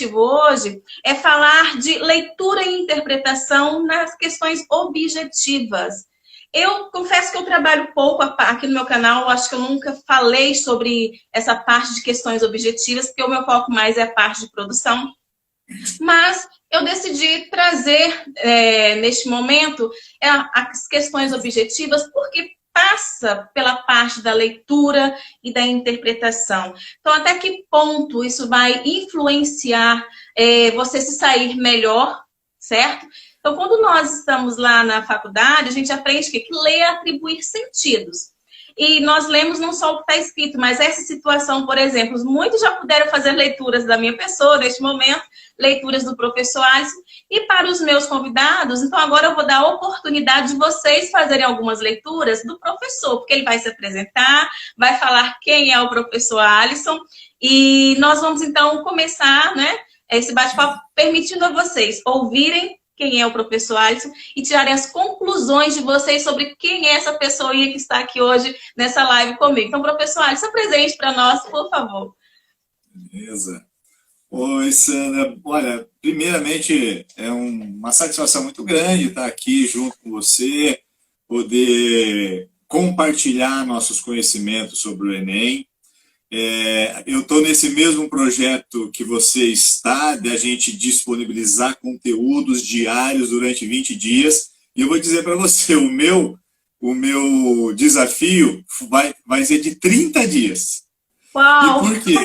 objetivo hoje é falar de leitura e interpretação nas questões objetivas. Eu confesso que eu trabalho pouco aqui no meu canal, acho que eu nunca falei sobre essa parte de questões objetivas, porque o meu foco mais é a parte de produção. Mas eu decidi trazer, neste momento, as questões objetivas, porque passa pela parte da leitura e da interpretação. Então, até que ponto isso vai influenciar você se sair melhor, certo? Então, quando nós estamos lá na faculdade, a gente aprende que ler é atribuir sentidos. E nós lemos não só o que está escrito, mas essa situação, por exemplo, muitos já puderam fazer leituras da minha pessoa, neste momento, leituras do professor Alisson, e para os meus convidados, então agora eu vou dar a oportunidade de vocês fazerem algumas leituras do professor, porque ele vai se apresentar, vai falar quem é o professor Alisson, e nós vamos então começar, né, esse bate-papo permitindo a vocês ouvirem quem é o professor Alisson e tirarem as conclusões de vocês sobre quem é essa pessoa que está aqui hoje nessa live comigo. Então, professor Alisson, apresente para nós, por favor. Beleza. Oi, Sandra. Olha, primeiramente, é uma satisfação muito grande estar aqui junto com você, poder compartilhar nossos conhecimentos sobre o Enem. Eu estou nesse mesmo projeto que você está, de a gente disponibilizar conteúdos diários durante 20 dias. E eu vou dizer para você, o meu desafio vai ser de 30 dias. Uau! E por quê?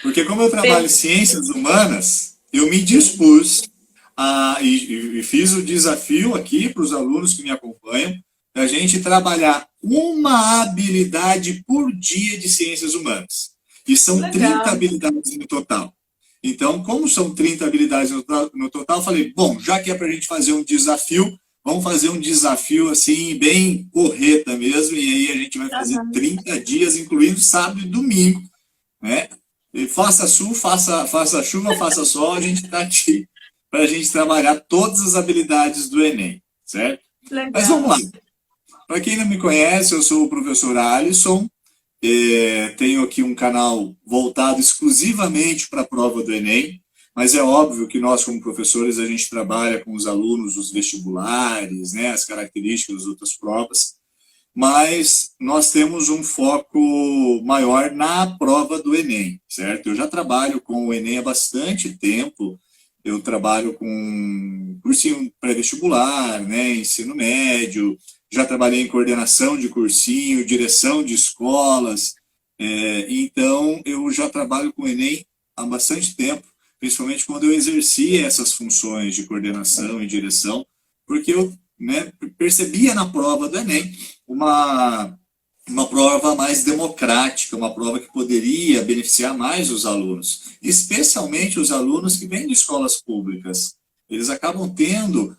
Porque como eu trabalho em ciências humanas, eu me dispus e fiz o desafio aqui para os alunos que me acompanham, da gente trabalhar uma habilidade por dia de ciências humanas. E são Legal. 30 habilidades no total. Então, como são 30 habilidades no total, eu falei, bom, já que é para a gente fazer um desafio, vamos fazer um desafio assim, bem porreta mesmo, e aí a gente vai fazer 30 dias, incluindo sábado e domingo, né? E faça chuva, faça sol, a gente está aqui para a gente trabalhar todas as habilidades do Enem, certo? Legal. Mas vamos lá. Para quem não me conhece, eu sou o professor Alisson, tenho aqui um canal voltado exclusivamente para a prova do Enem, mas é óbvio que nós, como professores, a gente trabalha com os alunos dos vestibulares, né, as características das outras provas, mas nós temos um foco maior na prova do Enem, certo? Eu já trabalho com o Enem há bastante tempo, eu trabalho com cursinho pré-vestibular, né, ensino médio, já trabalhei em coordenação de cursinho, direção de escolas, então eu já trabalho com o Enem há bastante tempo, principalmente quando eu exercia essas funções de coordenação e direção, porque eu, né, percebia na prova do Enem uma prova mais democrática, uma prova que poderia beneficiar mais os alunos, especialmente os alunos que vêm de escolas públicas. Eles acabam tendo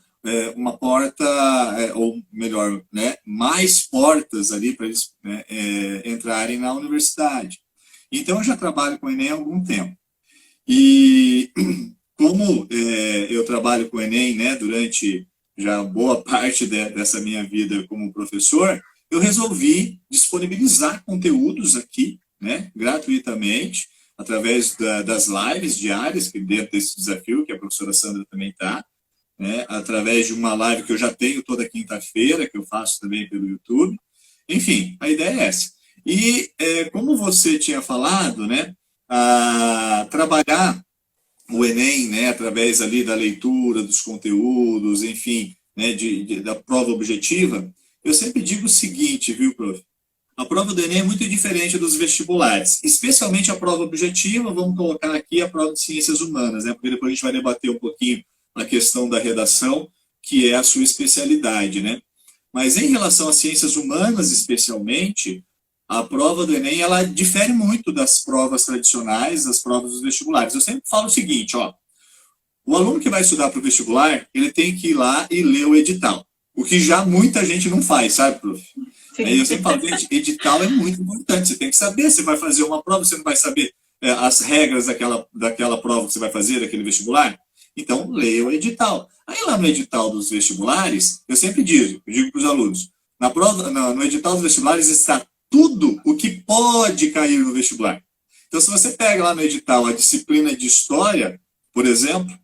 uma porta, ou melhor, né, mais portas ali para eles entrarem na universidade. Então, eu já trabalho com o Enem há algum tempo. E como eu trabalho com o Enem, né, durante já boa parte dessa minha vida como professor, eu resolvi disponibilizar conteúdos aqui, né, gratuitamente, através das lives diárias, que dentro desse desafio, que a professora Sandra também está, né, através de uma live que eu já tenho toda quinta-feira, que eu faço também pelo YouTube. Enfim, a ideia é essa. E como você tinha falado, né, trabalhar o Enem, né, através ali da leitura, dos conteúdos, enfim, né, da prova objetiva, eu sempre digo o seguinte, viu, prof? A prova do Enem é muito diferente dos vestibulares, especialmente a prova objetiva, vamos colocar aqui a prova de ciências humanas, né, porque depois a gente vai debater um pouquinho a questão da redação, que é a sua especialidade, né? Mas em relação às ciências humanas, especialmente, a prova do Enem, ela difere muito das provas tradicionais, das provas dos vestibulares. Eu sempre falo o seguinte, ó, o aluno que vai estudar para o vestibular, ele tem que ir lá e ler o edital, o que já muita gente não faz, sabe, prof? Aí eu sempre falo, gente, edital é muito importante, você tem que saber, você vai fazer uma prova, você não vai saber as regras daquela prova que você vai fazer, daquele vestibular? Então, leia o edital. Aí lá no edital dos vestibulares, eu sempre digo para os alunos, no edital dos vestibulares está tudo o que pode cair no vestibular. Então, se você pega lá no edital a disciplina de História, por exemplo,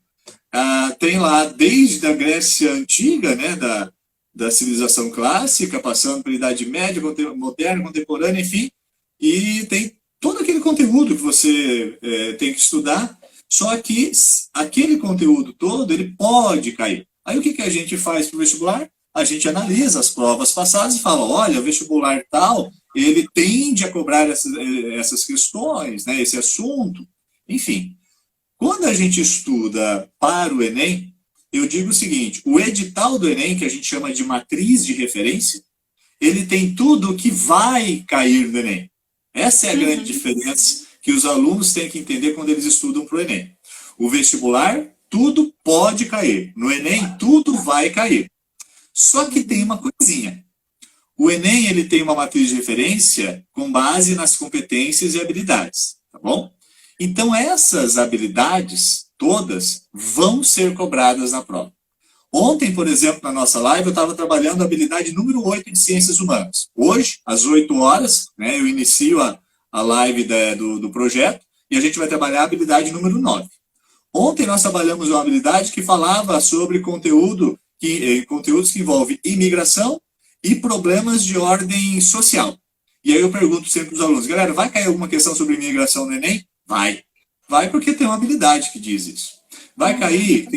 tem lá desde a Grécia Antiga, né, da civilização clássica, passando pela Idade Média, moderna, contemporânea, enfim, e tem todo aquele conteúdo que você tem que estudar, só que aquele conteúdo todo, ele pode cair. Aí o que a gente faz para o vestibular? A gente analisa as provas passadas e fala, olha, o vestibular tal, ele tende a cobrar essas questões, né, esse assunto, enfim. Quando a gente estuda para o Enem, eu digo o seguinte, o edital do Enem, que a gente chama de matriz de referência, ele tem tudo que vai cair no Enem. Essa é a grande diferença que os alunos têm que entender quando eles estudam para o Enem. O vestibular, tudo pode cair. No Enem, tudo vai cair. Só que tem uma coisinha. O Enem, ele tem uma matriz de referência com base nas competências e habilidades, tá bom? Então, essas habilidades todas vão ser cobradas na prova. Ontem, por exemplo, na nossa live, eu estava trabalhando a habilidade número 8 de Ciências Humanas. Hoje, às 8 horas, né, eu inicio a live do projeto e a gente vai trabalhar a habilidade número 9. Ontem nós trabalhamos uma habilidade que falava sobre conteúdos que envolvem imigração e problemas de ordem social. E aí eu pergunto sempre para os alunos, galera, vai cair alguma questão sobre imigração no Enem? Vai. Vai porque tem uma habilidade que diz isso. Vai cair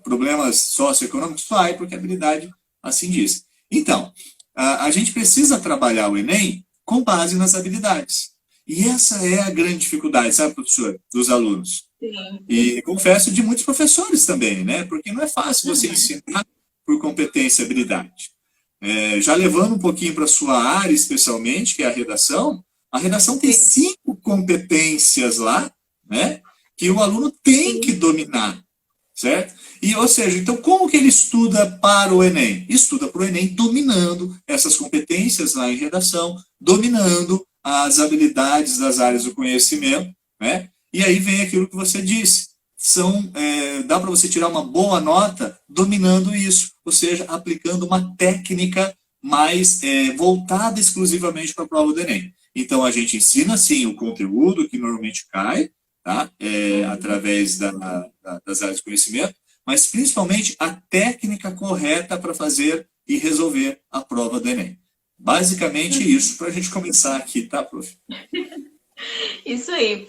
problemas socioeconômicos? Vai, porque a habilidade assim diz. Então, a gente precisa trabalhar o Enem com base nas habilidades. E essa é a grande dificuldade, sabe, professor, dos alunos. Sim. E confesso de muitos professores também, né? Porque não é fácil você ensinar por competência e habilidade. Já levando um pouquinho para a sua área, especialmente, que é a redação tem 5 competências lá, né? Que o aluno tem que dominar, certo? E, ou seja, então como que ele estuda para o Enem? Estuda para o Enem dominando essas competências lá em redação, dominando as habilidades das áreas do conhecimento, né? E aí vem aquilo que você disse, dá para você tirar uma boa nota dominando isso, ou seja, aplicando uma técnica mais voltada exclusivamente para a prova do Enem. Então, a gente ensina, sim, o conteúdo que normalmente cai, tá? Através das áreas de conhecimento, mas principalmente a técnica correta para fazer e resolver a prova do Enem. Basicamente isso, para a gente começar aqui, tá, prof? Isso aí.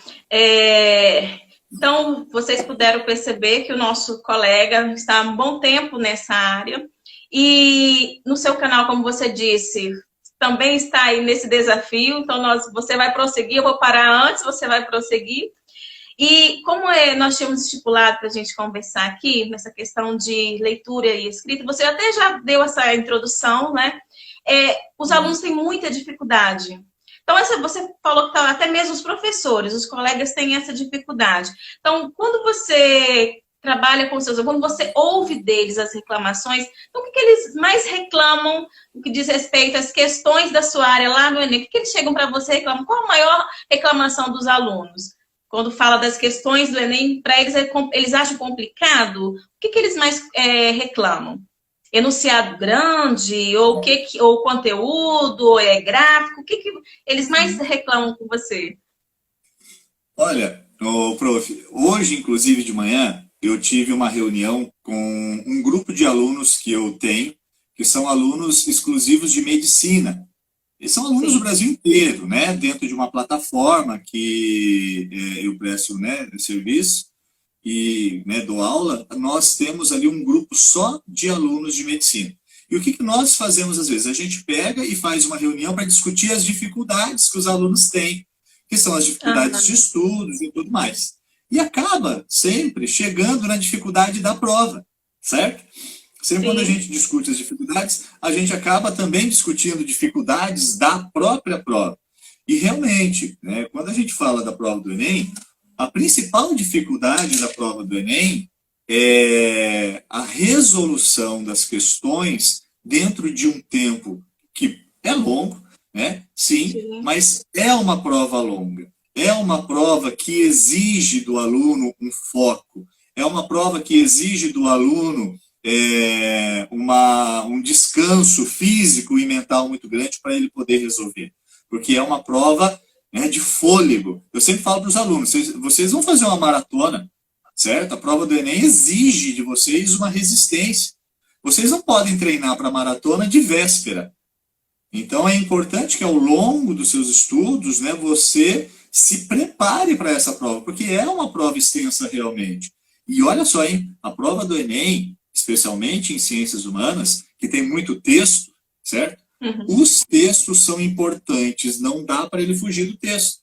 Então, vocês puderam perceber que o nosso colega está há um bom tempo nessa área. E no seu canal, como você disse, também está aí nesse desafio. Então, você vai prosseguir, eu vou parar antes, você vai prosseguir. E como nós tínhamos estipulado para a gente conversar aqui, nessa questão de leitura e escrita, você até já deu essa introdução, né? Os alunos têm muita dificuldade. Então, você falou que até mesmo os professores, os colegas têm essa dificuldade. Então, quando você trabalha com seus alunos, quando você ouve deles as reclamações, então o que eles mais reclamam no que diz respeito às questões da sua área lá no Enem? O que eles chegam para você e reclamam? Qual a maior reclamação dos alunos? Quando fala das questões do Enem, para eles, eles acham complicado? O que eles mais reclamam? Enunciado grande, ou conteúdo, ou gráfico? O que eles mais reclamam com você? Olha, prof, hoje, inclusive, de manhã, eu tive uma reunião com um grupo de alunos que eu tenho, que são alunos exclusivos de medicina. E são alunos do Brasil inteiro, né? Dentro de uma plataforma que eu presto, né, serviço e, né, dou aula, nós temos ali um grupo só de alunos de medicina. E o que nós fazemos às vezes? A gente pega e faz uma reunião para discutir as dificuldades que os alunos têm, que são as dificuldades de estudos e tudo mais. E acaba sempre chegando na dificuldade da prova, certo? Sempre quando a gente discute as dificuldades, a gente acaba também discutindo dificuldades da própria prova. E realmente, né, quando a gente fala da prova do Enem, a principal dificuldade da prova do Enem é a resolução das questões dentro de um tempo que é longo, né? Sim, mas é uma prova longa. É uma prova que exige do aluno um foco. É uma prova que exige do aluno um descanso físico e mental muito grande para ele poder resolver. Porque é uma prova né, de fôlego. Eu sempre falo para os alunos, vocês vão fazer uma maratona, certo? A prova do Enem exige de vocês uma resistência. Vocês não podem treinar para a maratona de véspera. Então, é importante que ao longo dos seus estudos, né, você se prepare para essa prova, porque é uma prova extensa realmente. E olha só, hein, a prova do Enem, especialmente em ciências humanas, que tem muito texto, certo? Uhum. Os textos são importantes, não dá para ele fugir do texto.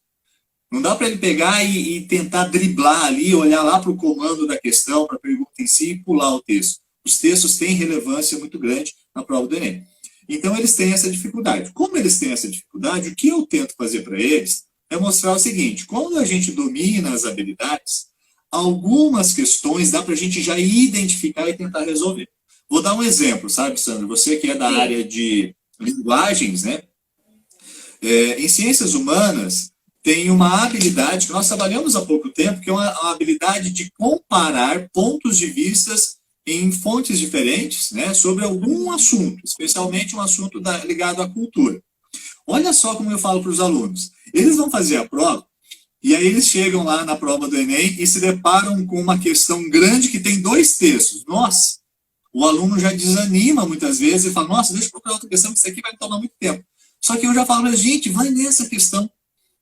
Não dá para ele pegar e tentar driblar ali, olhar lá para o comando da questão, para a pergunta em si e pular o texto. Os textos têm relevância muito grande na prova do Enem. Então, eles têm essa dificuldade. Como eles têm essa dificuldade, o que eu tento fazer para eles é mostrar o seguinte: quando a gente domina as habilidades, algumas questões dá para a gente já identificar e tentar resolver. Vou dar um exemplo, sabe, Sandra? Você que é da área de linguagens, né? Em ciências humanas, tem uma habilidade que nós trabalhamos há pouco tempo, que é uma habilidade de comparar pontos de vistas em fontes diferentes, né, sobre algum assunto, especialmente um assunto ligado à cultura. Olha só como eu falo para os alunos. Eles vão fazer a prova, e aí eles chegam lá na prova do Enem e se deparam com uma questão grande que tem 2 textos. Nossa, o aluno já desanima muitas vezes e fala, nossa, deixa eu procurar outra questão, que isso aqui vai tomar muito tempo. Só que eu já falo para a gente, vai nessa questão.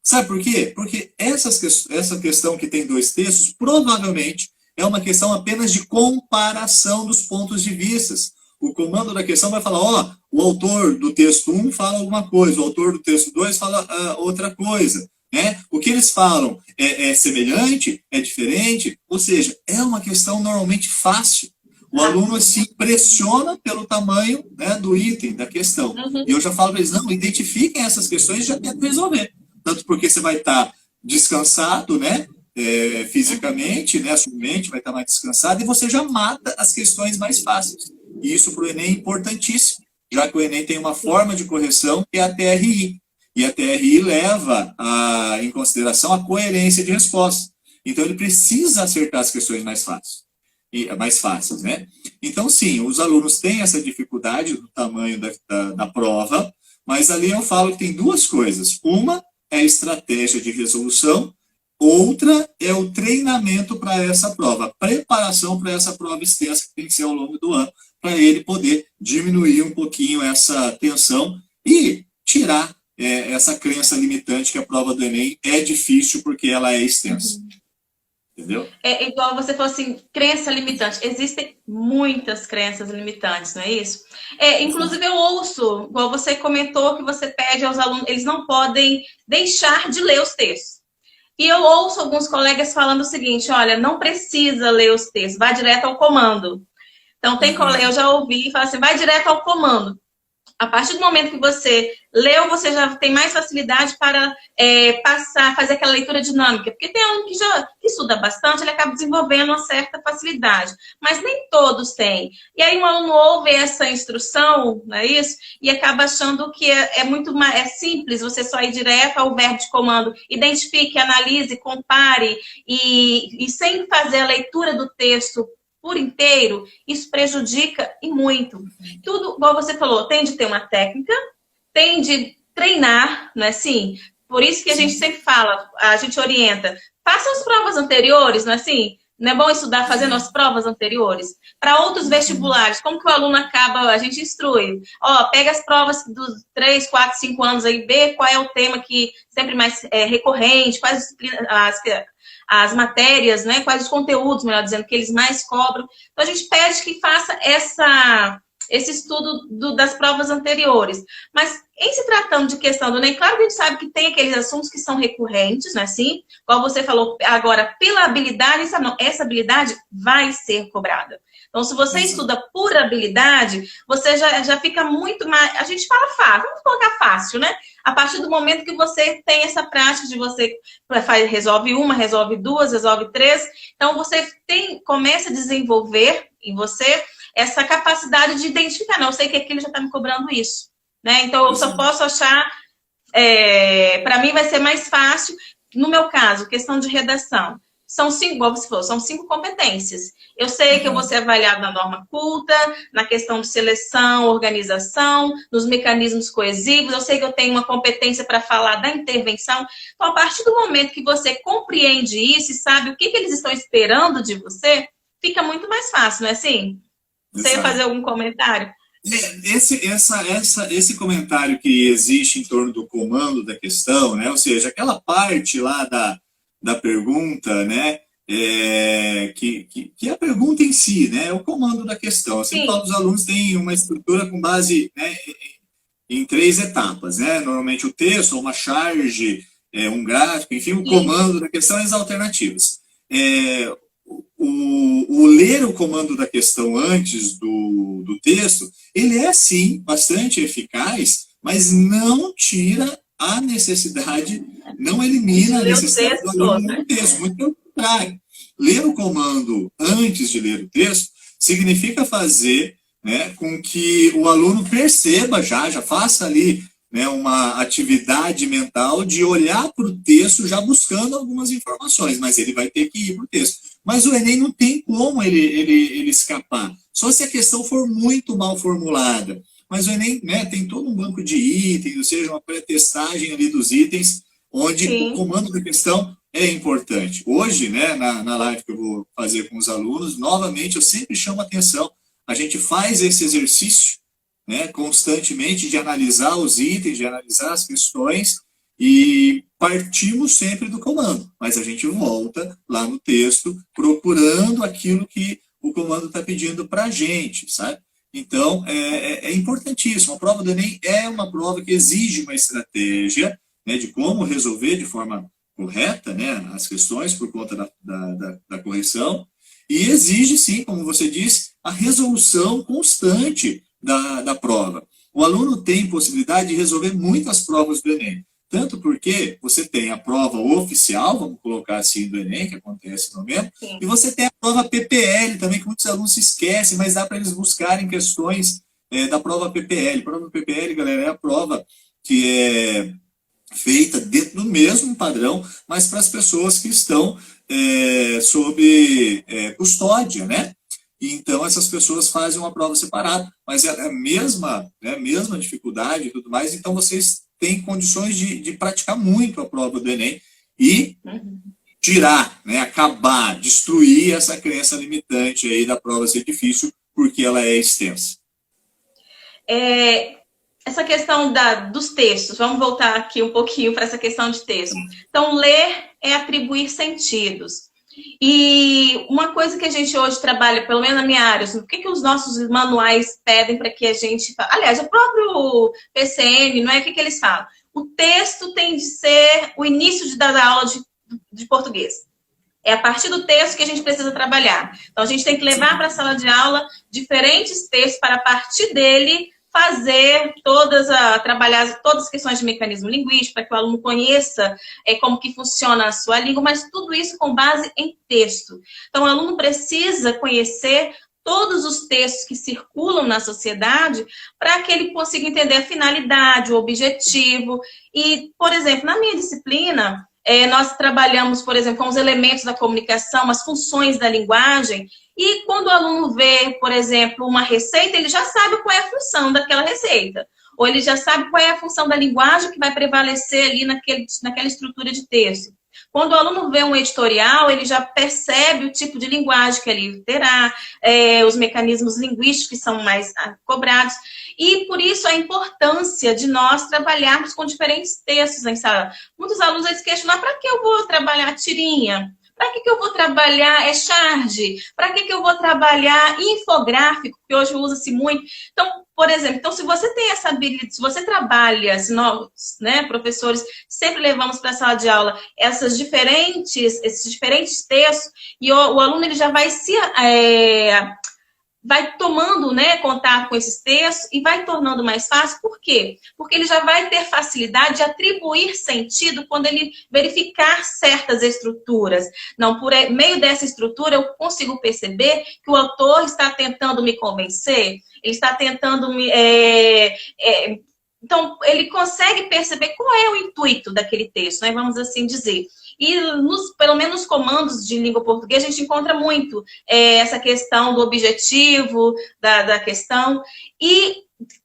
Sabe por quê? Porque essa questão que tem 2 textos, provavelmente, é uma questão apenas de comparação dos pontos de vista. O comando da questão vai falar, ó, o autor do texto 1 fala alguma coisa, o autor do texto 2 fala outra coisa. Né? O que eles falam é semelhante, é diferente, ou seja, é uma questão normalmente fácil. O aluno se impressiona pelo tamanho, né, do item, da questão. Uhum. E eu já falo para eles, não, identifiquem essas questões e já tentem resolver. Tanto porque você vai estar descansado, né, fisicamente, né, a sua mente vai estar mais descansada e você já mata as questões mais fáceis. E isso para o Enem é importantíssimo, já que o Enem tem uma forma de correção que é a TRI. E a TRI leva em consideração a coerência de resposta. Então, ele precisa acertar as questões mais fáceis, né? Então, sim, os alunos têm essa dificuldade do tamanho da prova, mas ali eu falo que tem 2 coisas. Uma é a estratégia de resolução, outra é o treinamento para essa prova, a preparação para essa prova extensa que tem que ser ao longo do ano, para ele poder diminuir um pouquinho essa tensão e tirar essa crença limitante que a prova do Enem é difícil porque ela é extensa. Entendeu? É igual você falou assim, crença limitante. Existem muitas crenças limitantes, não é isso? Inclusive eu ouço, igual você comentou, que você pede aos alunos, eles não podem deixar de ler os textos. E eu ouço alguns colegas falando o seguinte, olha, não precisa ler os textos, vai direto ao comando. Então tem colega, eu já ouvi e fala assim, vai direto ao comando. A partir do momento que você leu, você já tem mais facilidade para fazer aquela leitura dinâmica. Porque tem aluno que já estuda bastante, ele acaba desenvolvendo uma certa facilidade. Mas nem todos têm. E aí um aluno ouve essa instrução, não é isso? E acaba achando que é muito mais simples você só ir direto ao verbo de comando. Identifique, analise, compare e sem fazer a leitura do texto por inteiro, isso prejudica e muito. Tudo, igual você falou, tem de ter uma técnica, tem de treinar, não é assim? Por isso que a gente sempre fala, a gente orienta, faça as provas anteriores, não é assim? Não é bom estudar fazendo as provas anteriores? Para outros vestibulares, como que o aluno acaba, a gente instrui. Ó, pega as provas dos 3, 4, 5 anos aí, vê qual é o tema que sempre mais recorrente, quais as matérias, né? Quais os conteúdos, melhor dizendo, que eles mais cobram. Então, a gente pede que faça esse estudo das provas anteriores. Mas, em se tratando de questão do Enem, claro que a gente sabe que tem aqueles assuntos que são recorrentes, não é assim? Como você falou agora, pela habilidade, essa habilidade vai ser cobrada. Então, se você estuda por habilidade, você já fica muito mais... A gente fala fácil, vamos colocar fácil, né? A partir do momento que você tem essa prática de você resolve uma, resolve 2, resolve 3, então você começa a desenvolver em você essa capacidade de identificar, não, eu sei que aquilo já está me cobrando isso, né? Então eu só posso achar, para mim vai ser mais fácil, no meu caso, questão de redação. são 5, igual você falou, são 5 competências. Eu sei que eu vou ser avaliado na norma culta, na questão de seleção, organização, nos mecanismos coesivos, eu sei que eu tenho uma competência para falar da intervenção. Então, a partir do momento que você compreende isso e sabe o que eles estão esperando de você, fica muito mais fácil, não é assim? Você ia fazer algum comentário? Esse comentário que existe em torno do comando da questão, né? Ou seja, aquela parte lá da pergunta, né? Que é a pergunta em si, né? É o comando da questão. Assim, todos os alunos têm uma estrutura com base, né, em 3 etapas, né? Normalmente o texto, uma charge, um gráfico, enfim, o comando da questão e as alternativas. O ler o comando da questão antes do texto, ele é, sim, bastante eficaz, mas não tira a necessidade, não elimina a necessidade do aluno ler o texto. Muito pelo contrário. Ler o comando antes de ler o texto significa fazer, né, com que o aluno perceba já faça ali, né, uma atividade mental de olhar para o texto já buscando algumas informações, mas ele vai ter que ir para o texto. Mas o Enem não tem como ele escapar, só se a questão for muito mal formulada. Mas o Enem, né, tem todo um banco de itens, ou seja, uma pré-testagem ali dos itens, onde o comando da questão é importante. Hoje, né, na live que eu vou fazer com os alunos, novamente, eu sempre chamo a atenção, a gente faz esse exercício, né, constantemente, de analisar os itens, de analisar as questões, e partimos sempre do comando, mas a gente volta lá no texto procurando aquilo que o comando está pedindo para a gente, sabe? Então, é importantíssimo. A prova do Enem é uma prova que exige uma estratégia, né, de como resolver de forma correta, né, as questões por conta da correção, e exige, sim, como você disse, a resolução constante da prova. O aluno tem possibilidade de resolver muitas provas do Enem, tanto porque você tem a prova oficial, vamos colocar assim, do Enem, que acontece no momento, e você tem a prova PPL também, que muitos alunos se esquecem, mas dá para eles buscarem questões da prova PPL. A prova PPL, galera, é a prova que é feita dentro do mesmo padrão, mas para as pessoas que estão sob custódia, né? Então, essas pessoas fazem uma prova separada, mas é a mesma, né, mesma dificuldade e tudo mais, então vocês têm condições de praticar muito a prova do Enem e tirar, né, acabar, destruir essa crença limitante aí da prova ser difícil, porque ela é extensa. Essa questão dos textos, vamos voltar aqui um pouquinho para essa questão de texto. Então, ler é atribuir sentidos. E uma coisa que a gente hoje trabalha, pelo menos na minha área, assim, o que os nossos manuais pedem para que a gente... Aliás, o próprio PCM, não é o que eles falam? O texto tem de ser o início da aula de português. É a partir do texto que a gente precisa trabalhar. Então, a gente tem que levar para a sala de aula diferentes textos para, a partir dele, trabalhar todas as questões de mecanismo linguístico, para que o aluno conheça como que funciona a sua língua, mas tudo isso com base em texto. Então, o aluno precisa conhecer todos os textos que circulam na sociedade para que ele consiga entender a finalidade, o objetivo. E, por exemplo, na minha disciplina, nós trabalhamos, por exemplo, com os elementos da comunicação, as funções da linguagem, e quando o aluno vê, por exemplo, uma receita, ele já sabe qual é a função daquela receita. Ou ele já sabe qual é a função da linguagem que vai prevalecer ali naquela estrutura de texto. Quando o aluno vê um editorial, ele já percebe o tipo de linguagem que ele terá, os mecanismos linguísticos que são mais cobrados. E por isso a importância de nós trabalharmos com diferentes textos em sala. Muitos alunos eles questionam, para que eu vou trabalhar tirinha? Para que eu vou trabalhar charge? Para que eu vou trabalhar infográfico, que hoje usa-se muito? Então, por exemplo, se você tem essa habilidade, se você trabalha, se nós, né, professores, sempre levamos para a sala de aula esses diferentes textos, e o aluno ele já vai tomando, né, contato com esses textos e vai tornando mais fácil. Por quê? Porque ele já vai ter facilidade de atribuir sentido quando ele verificar certas estruturas. Não, por meio dessa estrutura eu consigo perceber que o autor está tentando me convencer, ele está tentando me... Então, ele consegue perceber qual é o intuito daquele texto, né? Vamos assim dizer. E pelo menos nos comandos de língua portuguesa, a gente encontra muito essa questão do objetivo, da questão, e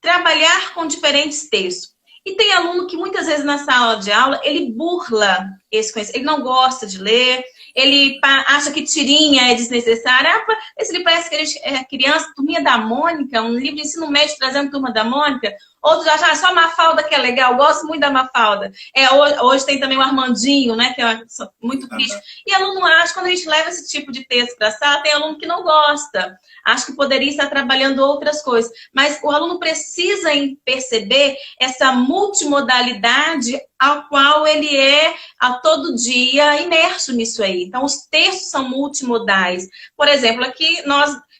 trabalhar com diferentes textos. E tem aluno que muitas vezes na sala de aula, ele burla esse conhecimento, ele não gosta de ler, ele acha que tirinha é desnecessária. Esse livro parece que ele é criança, Turminha da Mônica, um livro de ensino médio trazendo Turma da Mônica. Outros acham, só a Mafalda que é legal, gosto muito da Mafalda. Hoje tem também o Armandinho, né, que é muito triste. E aluno acha, quando a gente leva esse tipo de texto para a sala, tem aluno que não gosta. Acho que poderia estar trabalhando outras coisas. Mas o aluno precisa perceber essa multimodalidade ao qual ele é a todo dia imerso nisso aí. Então, os textos são multimodais. Por exemplo, aqui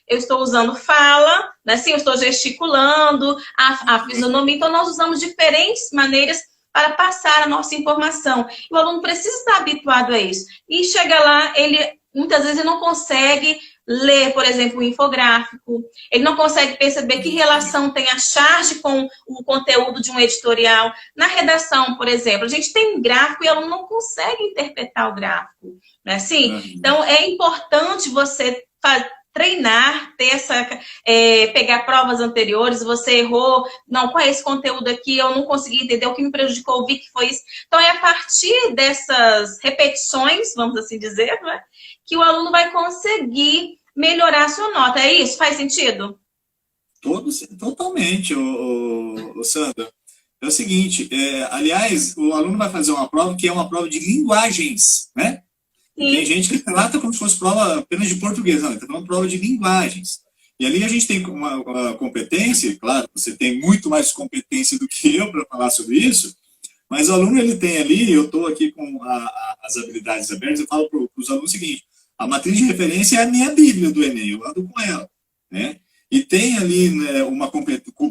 eu estou usando fala, né? Assim, eu estou gesticulando, a fisionomia, então nós usamos diferentes maneiras para passar a nossa informação. E o aluno precisa estar habituado a isso. E chega lá, muitas vezes ele não consegue ler, por exemplo, o infográfico, ele não consegue perceber que relação tem a charge com o conteúdo de um editorial. Na redação, por exemplo, a gente tem um gráfico e o aluno não consegue interpretar o gráfico. Não é assim? Então, é importante você treinar, pegar provas anteriores, você errou, não, qual é esse conteúdo aqui, eu não consegui entender, o que me prejudicou, vi que foi isso. Então, é a partir dessas repetições, vamos assim dizer, né, que o aluno vai conseguir melhorar a sua nota. É isso? Faz sentido? Totalmente, Sandra. É o seguinte, aliás, o aluno vai fazer uma prova que é uma prova de linguagens, né? E tem gente que trata como se fosse prova apenas de português, não, então é uma prova de linguagens. E ali a gente tem uma competência, claro, você tem muito mais competência do que eu para falar sobre isso, mas o aluno ele tem ali, eu estou aqui com as habilidades abertas, eu falo para os alunos o seguinte, a matriz de referência é a minha bíblia do Enem, eu ando com ela, né? E tem ali, né,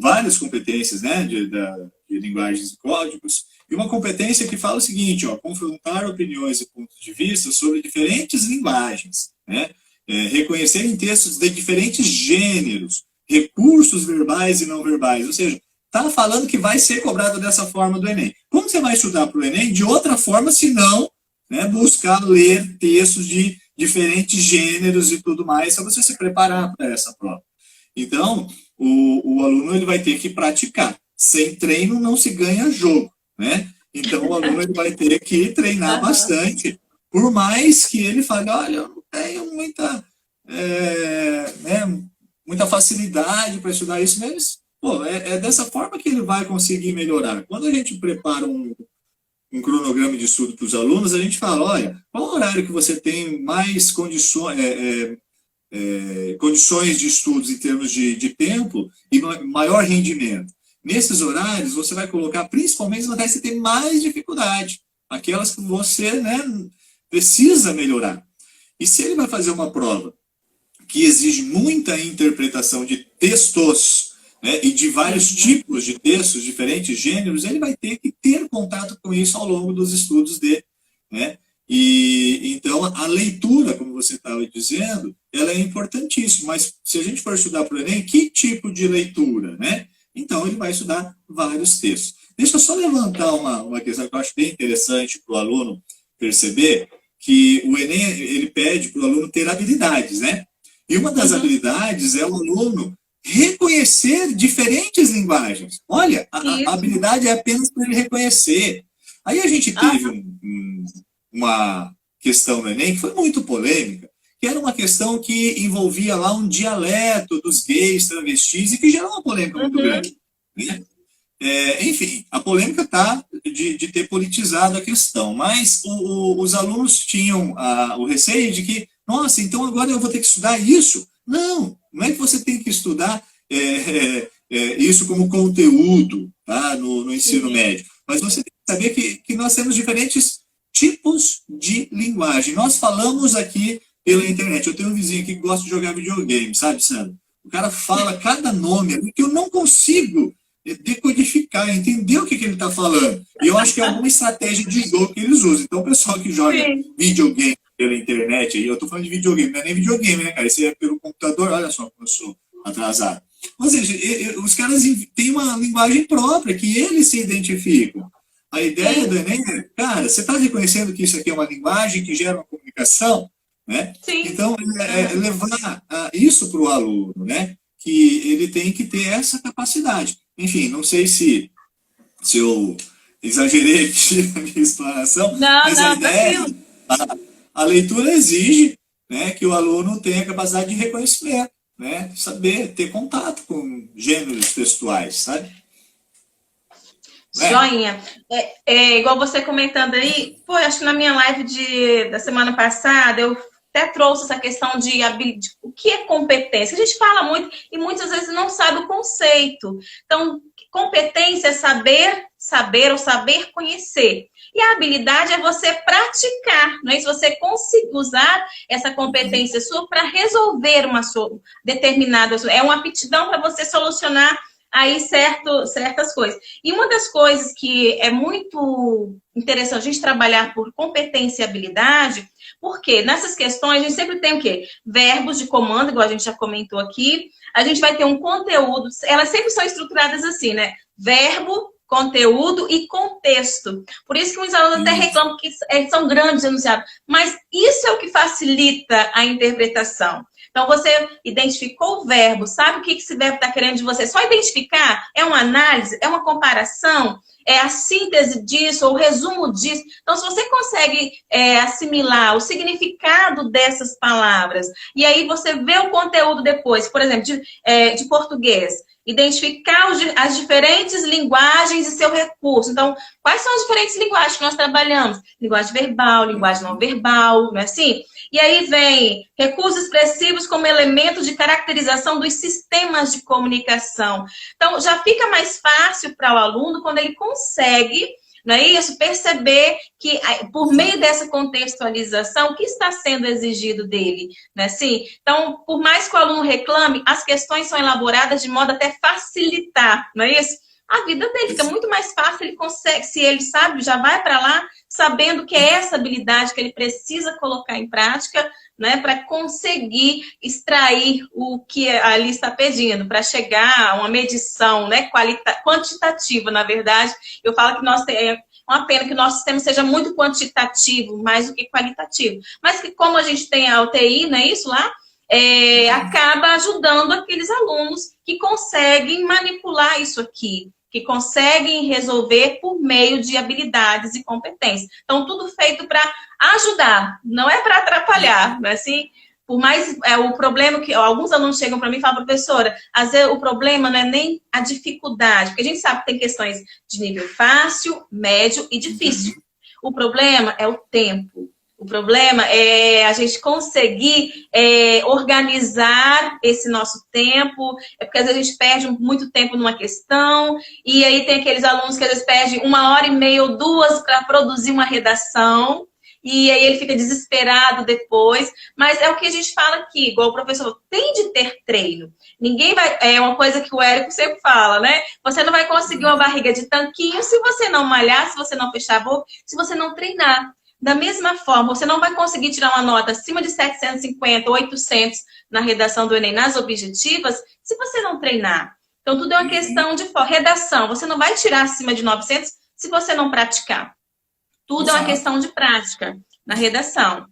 várias competências, né, de linguagens e códigos, e uma competência que fala o seguinte, confrontar opiniões e pontos de vista sobre diferentes linguagens, né? Reconhecer em textos de diferentes gêneros, recursos verbais e não verbais, ou seja, está falando que vai ser cobrado dessa forma do Enem. Como você vai estudar para o Enem? De outra forma, se não, né, buscar ler textos de diferentes gêneros e tudo mais, para você se preparar para essa prova. Então, o aluno ele vai ter que praticar. Sem treino não se ganha jogo, né? Então, o aluno ele vai ter que treinar bastante, por mais que ele fale, olha, eu não tenho muita facilidade para estudar isso, mas é dessa forma que ele vai conseguir melhorar. Quando a gente prepara um cronograma de estudo para os alunos, a gente fala, olha, qual o horário que você tem mais condições de estudos em termos de tempo e maior rendimento? Nesses horários, você vai colocar principalmente as matérias que você tem mais dificuldade, aquelas que você, né, precisa melhorar. E se ele vai fazer uma prova que exige muita interpretação de textos, né, e de vários tipos de textos, diferentes gêneros, ele vai ter que ter contato com isso ao longo dos estudos dele, né? E então a leitura, como você estava dizendo, ela é importantíssima, mas se a gente for estudar para o Enem, que tipo de leitura, né? Então ele vai estudar vários textos. Deixa eu só levantar uma questão que eu acho bem interessante para o aluno perceber, que o Enem ele pede para o aluno ter habilidades, né? E uma das habilidades é o aluno reconhecer diferentes linguagens. Olha, a habilidade é apenas para ele reconhecer. Aí a gente teve uma questão no Enem que foi muito polêmica, que era uma questão que envolvia lá um dialeto dos gays, travestis, e que gerou uma polêmica muito grande. Né? Enfim, a polêmica está de ter politizado a questão, mas os alunos tinham o receio de que, nossa, então agora eu vou ter que estudar isso? Não é que você tem que estudar isso como conteúdo, tá, no ensino médio, mas você tem que saber que nós temos diferentes tipos de linguagem. Nós falamos aqui pela internet. Eu tenho um vizinho aqui que gosta de jogar videogame, sabe, Sandra? O cara fala cada nome ali que eu não consigo decodificar, entender o que ele está falando. E eu acho que é alguma estratégia de jogo que eles usam. Então, o pessoal que joga videogame pela internet, eu estou falando de videogame, não é nem videogame, né, cara? Isso é pelo computador, olha só como eu sou atrasado. Ou seja, os caras têm uma linguagem própria, que eles se identificam. A ideia do Enem é, cara, você está reconhecendo que isso aqui é uma linguagem que gera uma comunicação, né? Sim. Então, levar isso para o aluno, né? Que ele tem que ter essa capacidade. Enfim, não sei se eu exagerei aqui na minha explanação, mas a ideia, a leitura exige, né, que o aluno tenha a capacidade de reconhecimento, né, saber ter contato com gêneros textuais, sabe? Joinha. Igual você comentando aí, pô, acho que na minha live da semana passada eu até trouxe essa questão de o que é competência. A gente fala muito e muitas vezes não sabe o conceito. Então, competência é saber ou saber conhecer. E a habilidade é você praticar, não é? Se você conseguir usar essa competência sua para resolver uma determinada... É uma aptidão para você solucionar aí certas coisas. E uma das coisas que é muito interessante a gente trabalhar por competência e habilidade, porque nessas questões a gente sempre tem o quê? Verbos de comando, igual a gente já comentou aqui. A gente vai ter um conteúdo, elas sempre são estruturadas assim, né? Verbo, conteúdo e contexto. Por isso que os alunos até reclamam que são grandes enunciados. Mas isso é o que facilita a interpretação. Então, você identificou o verbo, sabe o que esse verbo está querendo de você? Só identificar é uma análise, é uma comparação, é a síntese disso, ou o resumo disso. Então, se você consegue assimilar o significado dessas palavras, e aí você vê o conteúdo depois, por exemplo, de português, identificar as diferentes linguagens e seu recurso. Então, quais são as diferentes linguagens que nós trabalhamos? Linguagem verbal, linguagem não verbal, não é assim? E aí vem recursos expressivos como elemento de caracterização dos sistemas de comunicação. Então, já fica mais fácil para o aluno quando ele consegue, não é isso? Perceber que, por meio dessa contextualização, o que está sendo exigido dele, não é assim? Então, por mais que o aluno reclame, as questões são elaboradas de modo até facilitar, não é isso? A vida dele fica muito mais fácil, ele consegue, se ele sabe, já vai para lá, sabendo que é essa habilidade que ele precisa colocar em prática, né, para conseguir extrair o que ali está pedindo, para chegar a uma medição, né, quantitativa, na verdade. Eu falo que é uma pena que o nosso sistema seja muito quantitativo, mais do que qualitativo. Mas que como a gente tem a UTI, não é isso lá? Acaba ajudando aqueles alunos que conseguem manipular isso aqui, que conseguem resolver por meio de habilidades e competências. Então, tudo feito para ajudar, não é para atrapalhar, não é assim? Por mais o problema que alguns alunos chegam para mim e falam, professora, às vezes o problema não é nem a dificuldade, porque a gente sabe que tem questões de nível fácil, médio e difícil. O problema é o tempo. O problema é a gente conseguir organizar esse nosso tempo, porque às vezes a gente perde muito tempo numa questão, e aí tem aqueles alunos que às vezes perdem 1h30 ou 2 para produzir uma redação, e aí ele fica desesperado depois, mas é o que a gente fala aqui, igual o professor, tem de ter treino. Ninguém vai, é uma coisa que o Érico sempre fala, né? Você não vai conseguir uma barriga de tanquinho se você não malhar, se você não fechar a boca, se você não treinar. Da mesma forma, você não vai conseguir tirar uma nota acima de 750 ou 800 na redação do Enem, nas objetivas, se você não treinar. Então, tudo é uma questão de redação. Você não vai tirar acima de 900 se você não praticar. Tudo é uma questão de prática na redação.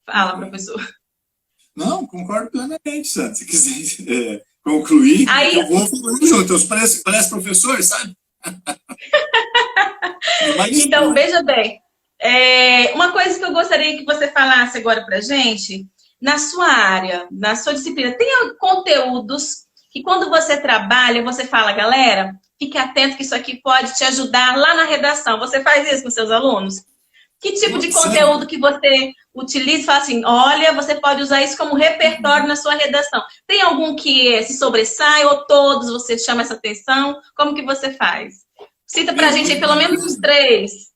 Fala, professor. Não, concordo plenamente, Sandra. Se quiser concluir, aí, eu vou falando junto. Eu parece professor, sabe? Então, veja bem. Uma coisa que eu gostaria que você falasse agora pra gente, na sua área, na sua disciplina, tem conteúdos que quando você trabalha, você fala, galera, fique atento que isso aqui pode te ajudar lá na redação. Você faz isso com seus alunos? Que tipo de conteúdo que você utiliza e fala assim, olha, você pode usar isso como repertório na sua redação. Tem algum que se sobressai ou todos você chama essa atenção? Como que você faz? Cita pra gente aí pelo menos uns 3.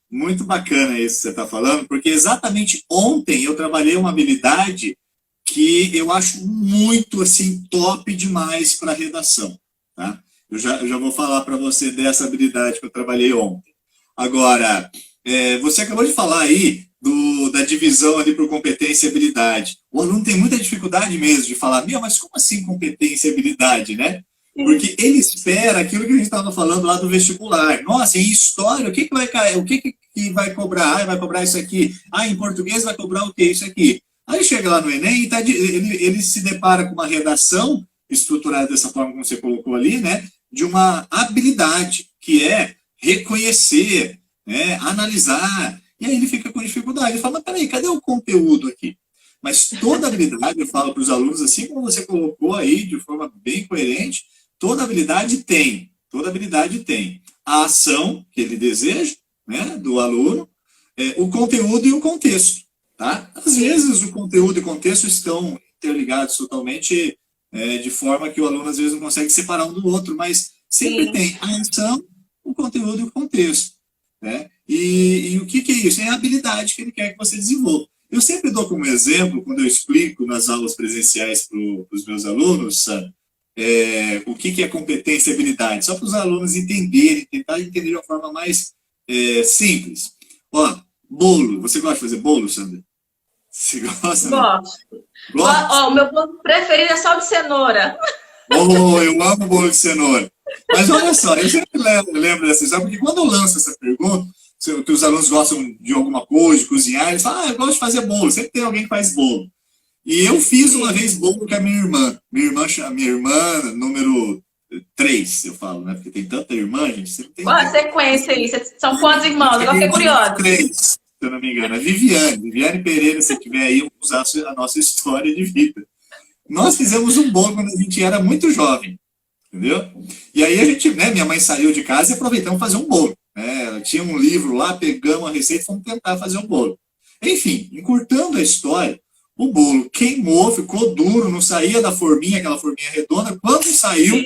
Muito bacana isso que você está falando, porque exatamente ontem eu trabalhei uma habilidade que eu acho muito, assim, top demais para redação, tá? Eu já vou falar para você dessa habilidade que eu trabalhei ontem. Agora, você acabou de falar aí da divisão ali por competência e habilidade. O aluno tem muita dificuldade mesmo de falar, mas como assim competência e habilidade, né? Porque ele espera aquilo que a gente estava falando lá do vestibular. Nossa, em história, o que, que vai cair? O que, que vai cobrar? Ah, vai cobrar isso aqui. Ah, em português vai cobrar o quê? Isso aqui. Aí chega lá no Enem e ele se depara com uma redação estruturada dessa forma como você colocou ali, né? De uma habilidade, que é reconhecer, né, analisar. E aí ele fica com dificuldade. Ele fala, mas peraí, cadê o conteúdo aqui? Mas toda habilidade, eu falo para os alunos, assim como você colocou aí, de forma bem coerente, toda habilidade tem. Toda habilidade tem a ação que ele deseja, né, do aluno, o conteúdo e o contexto. Tá? Às vezes o conteúdo e o contexto estão interligados totalmente, de forma que o aluno às vezes não consegue separar um do outro, mas sempre Sim. tem a ação, o conteúdo e o contexto. Né? E o que é isso? É a habilidade que ele quer que você desenvolva. Eu sempre dou como exemplo, quando eu explico nas aulas presenciais para os meus alunos, o que é competência e habilidade, só para os alunos entenderem, tentar entender de uma forma mais simples. Ó, bolo, você gosta de fazer bolo, Sandra? Você gosta, não? Gosto. Gosta? Ó, o meu bolo preferido é só de cenoura. Oh, eu amo bolo de cenoura. Mas olha só, eu sempre lembro dessa história, porque quando eu lanço essa pergunta, que os alunos gostam de alguma coisa, de cozinhar, eles falam, eu gosto de fazer bolo, sempre tem alguém que faz bolo. E eu fiz uma vez bolo com a minha irmã. Minha irmã número 3, eu falo, né? Porque tem tanta irmã, gente, você não tem Qual a ideia. sequência aí? São quantos irmãos? Agora fiquei curiosa. 3, se eu não me engano. A Viviane Pereira, se tiver aí, vamos usar a nossa história de vida. Nós fizemos um bolo quando a gente era muito jovem, entendeu? E aí a gente, né, minha mãe saiu de casa e aproveitamos fazer um bolo. Né? Tinha um livro lá, pegamos a receita e fomos tentar fazer um bolo. Enfim, encurtando a história, o bolo queimou, ficou duro, não saía da forminha, aquela forminha redonda. Quando saiu,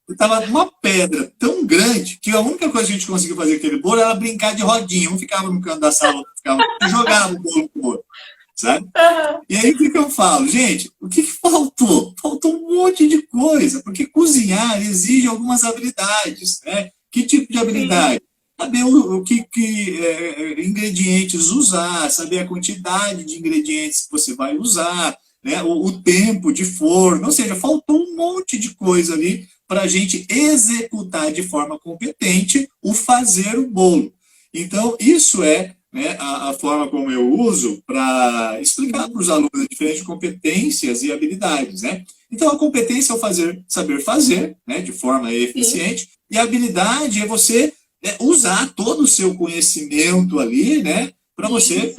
estava uma pedra tão grande que a única coisa que a gente conseguiu fazer com aquele bolo era brincar de rodinha. Um ficava no canto da sala, outro ficava e jogava o bolo com o outro, sabe? E aí o que eu falo? Gente, o que faltou? Faltou um monte de coisa, porque cozinhar exige algumas habilidades, né? Que tipo de habilidade? Saber o que ingredientes usar, saber a quantidade de ingredientes que você vai usar, né? O tempo de forno, ou seja, faltou um monte de coisa ali para a gente executar de forma competente o fazer o bolo. Então, isso é, né, a forma como eu uso para explicar para os alunos diferentes competências e habilidades. Né? Então, a competência é o saber fazer, né, de forma eficiente, e a habilidade é você usar todo o seu conhecimento ali, né, para você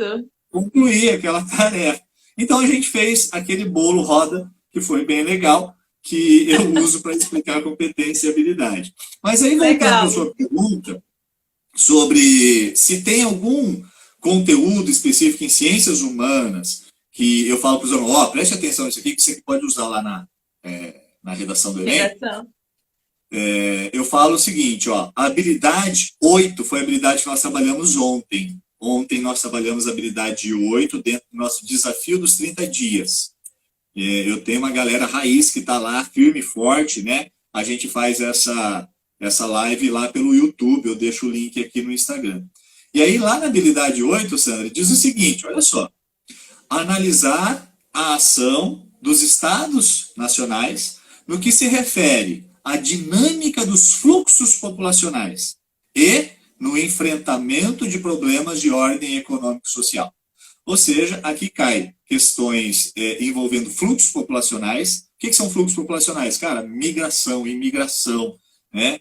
concluir aquela tarefa. Então, a gente fez aquele bolo roda, que foi bem legal, que eu uso para explicar a competência e habilidade. Mas aí, voltando à sua pergunta, sobre se tem algum conteúdo específico em ciências humanas, que eu falo para os alunos, preste atenção nisso aqui, que você pode usar lá na redação do Enem. Eu falo o seguinte, a habilidade 8 foi a habilidade que nós trabalhamos ontem. Ontem nós trabalhamos a habilidade 8 dentro do nosso desafio dos 30 dias. Eu tenho uma galera raiz que está lá, firme e forte, né? A gente faz essa live lá pelo YouTube, eu deixo o link aqui no Instagram. E aí, lá na habilidade 8, Sandra, diz o seguinte, olha só. Analisar a ação dos estados nacionais no que se refere à dinâmica dos fluxos populacionais e no enfrentamento de problemas de ordem econômica e social. Ou seja, aqui cai questões envolvendo fluxos populacionais. O que são fluxos populacionais? Cara, migração, imigração, né?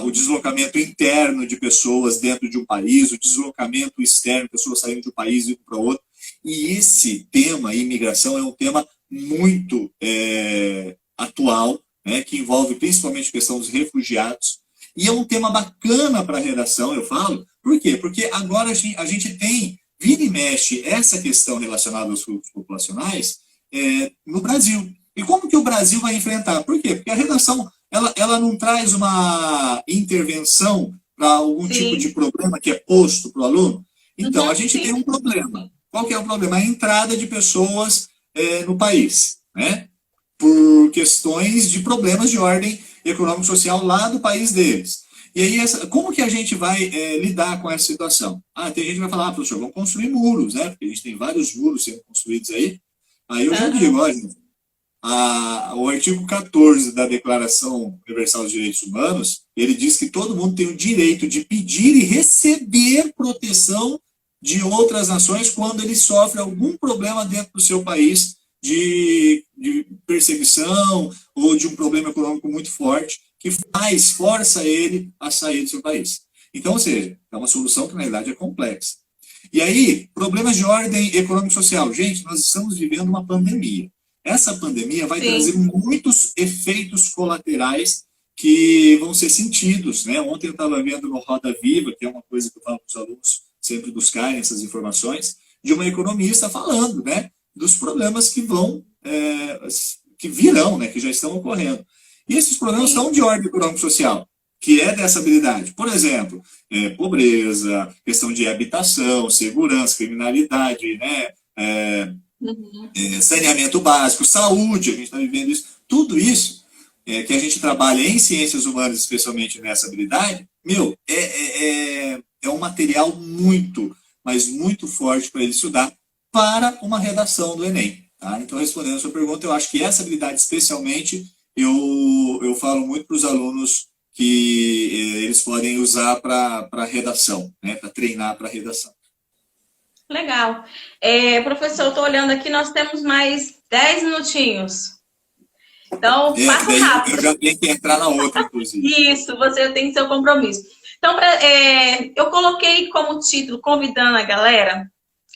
O deslocamento interno de pessoas dentro de um país, o deslocamento externo, pessoas saindo de um país e indo para outro. E esse tema, imigração, é um tema muito atual, né, que envolve principalmente a questão dos refugiados. E é um tema bacana para a redação, eu falo. Por quê? Porque agora a gente tem, vira e mexe, essa questão relacionada aos fluxos populacionais no Brasil. E como que o Brasil vai enfrentar? Por quê? Porque a redação ela não traz uma intervenção para algum tipo de problema que é posto para o aluno. Então, a gente tem um problema. Qual que é o problema? A entrada de pessoas no país, né? Por questões de problemas de ordem econômico-social lá do país deles. E aí, como que a gente vai lidar com essa situação? Tem gente que vai falar, professor, vamos construir muros, né? Porque a gente tem vários muros sendo construídos aí. Aí eu já digo, olha, o artigo 14 da Declaração Universal dos Direitos Humanos, ele diz que todo mundo tem o direito de pedir e receber proteção de outras nações quando ele sofre algum problema dentro do seu país de perseguição ou de um problema econômico muito forte que força ele a sair do seu país. Então, ou seja, é uma solução que na verdade é complexa. E aí, problemas de ordem econômico-social. Gente, nós estamos vivendo uma pandemia. Essa pandemia vai trazer muitos efeitos colaterais que vão ser sentidos, né? Ontem eu estava vendo no Roda Viva, que é uma coisa que eu falo para os alunos sempre buscarem essas informações, de uma economista falando, né? Dos problemas que que virão, né? Que já estão ocorrendo. E esses problemas são de ordem econômico-social, que é dessa habilidade. Por exemplo, pobreza, questão de habitação, segurança, criminalidade, né? Saneamento básico, saúde, a gente está vivendo isso. Tudo isso que a gente trabalha em ciências humanas, especialmente nessa habilidade, é um material muito, mas muito forte para ele estudar para uma redação do Enem. Tá? Então, respondendo a sua pergunta, eu acho que essa habilidade, especialmente, eu falo muito para os alunos que eles podem usar para redação, né? Para treinar para redação. Legal. Professor, eu estou olhando aqui, nós temos mais 10 minutinhos. Então, passa rápido. Eu já tenho que entrar na outra, inclusive. Isso, você tem seu compromisso. Então, eu coloquei como título, convidando a galera,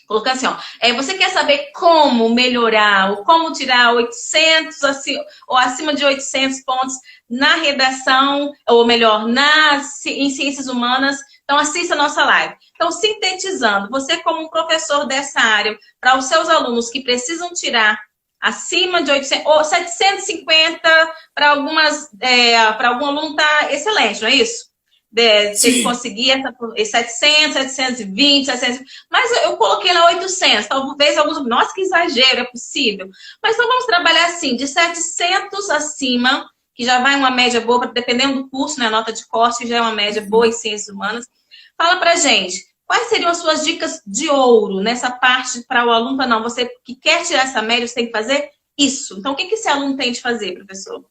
colocar assim, ó, você quer saber como melhorar, ou como tirar 800, assim, ou acima de 800 pontos na redação, ou melhor, em ciências humanas? Então, assista a nossa live. Então, sintetizando, você como um professor dessa área, para os seus alunos que precisam tirar acima de 800, ou 750, para algum aluno está excelente, não é isso? Se ele conseguir 700, 720, 700, mas eu coloquei lá 800, talvez alguns, nossa, que exagero, é possível. Mas então vamos trabalhar assim, de 700 acima, que já vai uma média boa, dependendo do curso, né, a nota de corte já é uma média boa em ciências humanas. Fala pra gente, quais seriam as suas dicas de ouro nessa parte para o aluno? Não, você que quer tirar essa média, você tem que fazer isso. Então, o que esse aluno tem de fazer, professor?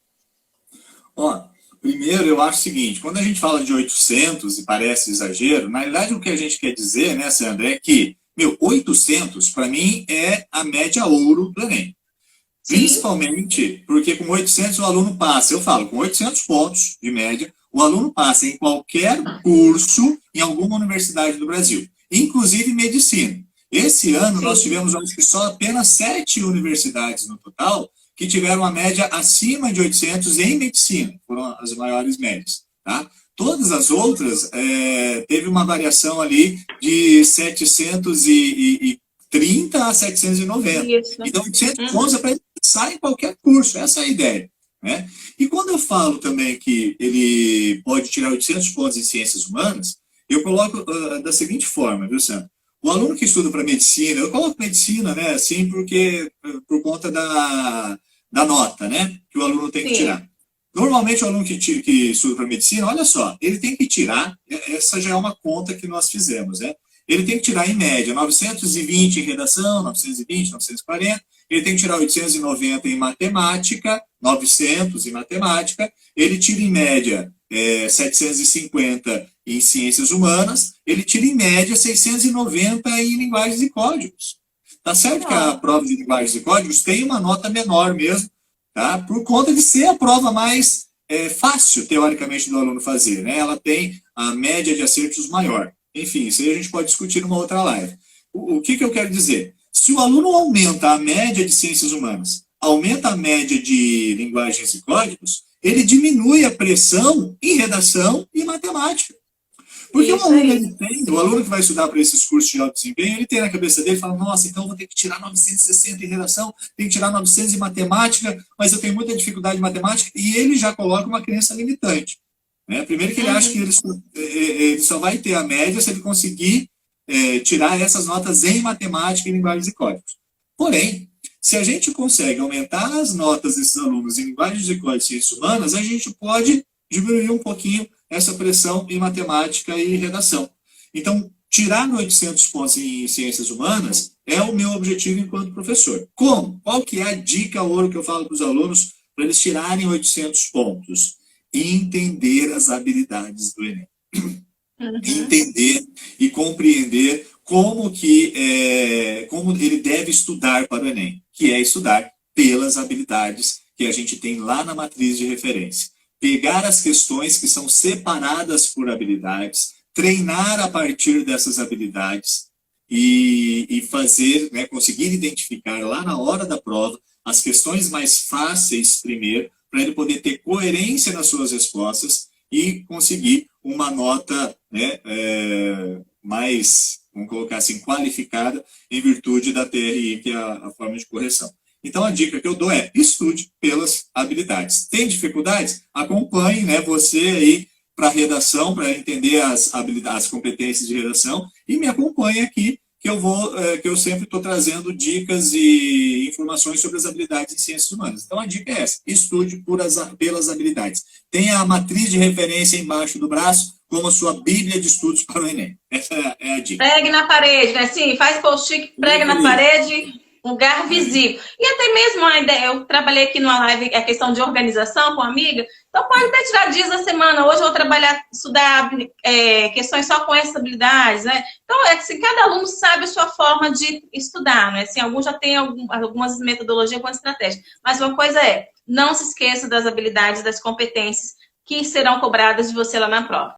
Primeiro, eu acho o seguinte, quando a gente fala de 800 e parece exagero, na realidade o que a gente quer dizer, né, Sandra, é que, 800 para mim é a média ouro do Enem. Sim. Principalmente porque com 800 o aluno passa, eu falo, com 800 pontos de média, o aluno passa em qualquer curso em alguma universidade do Brasil, inclusive medicina. Esse ano nós tivemos, acho que só apenas 7 universidades no total que tiveram uma média acima de 800 em medicina, foram as maiores médias. Tá? Todas as outras teve uma variação ali de 730 a 790. Isso. Então, 800 pontos é para ele passar em qualquer curso, essa é a ideia. Né? E quando eu falo também que ele pode tirar 800 pontos em ciências humanas, eu coloco da seguinte forma, viu, Sandro? O aluno que estuda para medicina, eu coloco medicina, né, assim, porque por conta da nota, né, que o aluno tem que tirar. Normalmente o aluno que estuda para medicina, olha só, ele tem que tirar, essa já é uma conta que nós fizemos, né? Ele tem que tirar em média 920 em redação, 920, 940, ele tem que tirar 890 em matemática, 900 em matemática, ele tira em média 750 em ciências humanas, ele tira em média 690 em linguagens e códigos. Tá certo que a prova de linguagens e códigos tem uma nota menor mesmo, tá? Por conta de ser a prova mais fácil, teoricamente, do aluno fazer, né? Ela tem a média de acertos maior. Enfim, isso aí a gente pode discutir numa outra live. O que eu quero dizer? Se o aluno aumenta a média de ciências humanas, aumenta a média de linguagens e códigos, ele diminui a pressão em redação e matemática. Porque o aluno que vai estudar para esses cursos de alto desempenho, ele tem na cabeça dele, fala, nossa, então eu vou ter que tirar 960 em redação, tenho que tirar 900 em matemática, mas eu tenho muita dificuldade em matemática, e ele já coloca uma crença limitante. Né? Primeiro que ele acha que ele só vai ter a média se ele conseguir tirar essas notas em matemática, em linguagens e códigos. Porém, se a gente consegue aumentar as notas desses alunos em linguagens e códigos e ciências humanas, a gente pode diminuir um pouquinho essa pressão em matemática e redação. Então, tirar 800 pontos em ciências humanas é o meu objetivo enquanto professor. Como? Qual que é a dica ouro que eu falo para os alunos para eles tirarem 800 pontos? Entender as habilidades do Enem. Entender e compreender como ele deve estudar para o Enem, que é estudar pelas habilidades que a gente tem lá na matriz de referência. Pegar as questões que são separadas por habilidades, treinar a partir dessas habilidades e fazer, né, conseguir identificar lá na hora da prova as questões mais fáceis primeiro, para ele poder ter coerência nas suas respostas e conseguir uma nota, né, mais, vamos colocar assim, qualificada em virtude da TRI, que é a forma de correção. Então, a dica que eu dou é estude pelas habilidades. Tem dificuldades? Acompanhe, né, você aí para a redação, para entender as habilidades, as competências de redação, e me acompanhe aqui, que eu sempre estou trazendo dicas e informações sobre as habilidades em ciências humanas. Então, a dica é essa: estude pelas habilidades. Tenha a matriz de referência embaixo do braço como a sua bíblia de estudos para o Enem. Essa é a dica. Pregue na parede, né? Sim, faz post-it, prega na parede, lugar visível. E até mesmo a ideia, eu trabalhei aqui numa live, a questão de organização com uma amiga, então pode até tirar dias da semana. Hoje eu vou estudar questões só com essas habilidades, né? Então, assim, cada aluno sabe a sua forma de estudar, né? Assim, alguns já têm algumas metodologias, algumas estratégias. Mas uma coisa é, não se esqueça das habilidades, das competências que serão cobradas de você lá na prova.